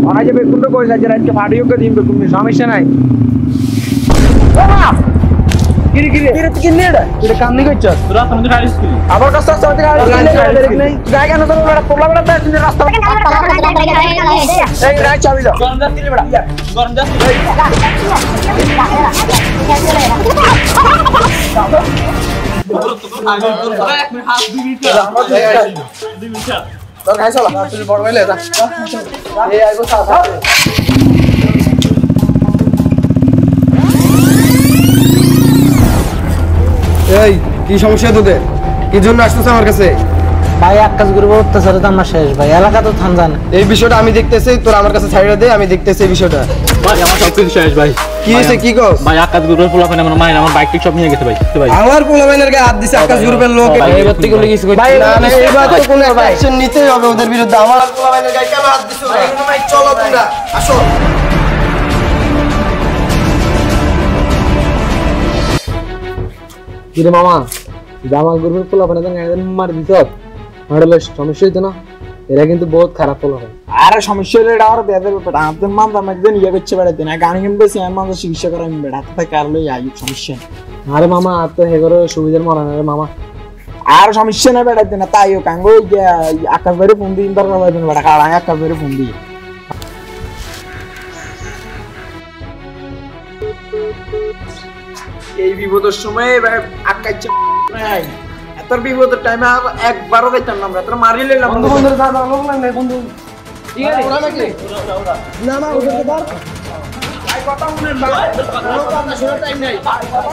ওরা যে বেকুন্ড কইলা যে রাতকে ফাড়িও কে দিন বেকুন্ড সমস্যা নাই গিরি গিরি গিরি তুই কিনে এটা কাম নি কইছস তোরা তুমি তো গাড়ি স্কুল আবার কাছে আসতে গাড়ি নাই জায়গা না তো বড় পোলা বড় তাই রাস্তা এই রাই চাবি দাও গরম যাচ্ছি রে বড় গরম যাচ্ছি তোর খাই চলা তুই বড় ভাইলে যা এই আইবো সাথে এই কি সমস্যা তোদের কি জন্য আসছিস আমার কাছে ভাই আকাশ গুরু অত্যাচারে তো আমরা শেষ ভাই এলাকা তো থামজান এই বিষয়টা আমি দেখতেছি তোর আমার কাছে ছাইড়া দে আমি দেখতেছি এই বিষয়টা ভাই আমার সব কিছু শেষ ভাই কি হইছে কি কস ভাই আকাশ গ্রুপের পোলা পানি আমার মায়ের আমার বাইক সব নিয়ে গেছে ভাই ভাই আমার পোলাবেনের গায়ে হাত দিছে আকাশ গ্রুপের লোক ভাই এবার থেকে কিছু কই ভাই না এবার তো কোনো অ্যাকশন নিতেই হবে ওদের বিরুদ্ধে আমার পোলাবেনের গায়ে কেন হাত দিছো ভাই চলো তোমরা আসো কিরে মামা জামাল গ্রুপের পোলা বানা দেন মার দিছ মারলে সমস্যা হইতো না এরা কিন্তু বহুত খারাপ পোলা হয় আরে সমস্যা হলে এটা আর দেদের ব্যাপার আমাদের মান দাম একদিন ইয়ে করছে বেড়াতে না গান কিনবে সে মানুষ চিকিৎসা করে আমি বেড়াতে থাকে আর লই আই সমস্যা আরে মামা আর তো হেগর সুবিধার মনে না রে মামা আর সমস্যা না বেড়াতে না তাইও কাঙ্গো আকাশ বাইরে ফোন দিন দরকার হয় বেড়া কাড়া আকাশ বাইরে ফোন দিই এই বিপদের সময় আকাশ নাই এত বিপদের টাইমে একবারও যাইতাম না আমরা তোরা মারি লইলাম বন্ধু বন্ধু যা যা লোক নাই বন্ধু ঠিক আছে ওরা নাকি না না ওদের ধর ভাই কথা শুনেন ভাই লোক আপনার শুনে টাইম নাই কথা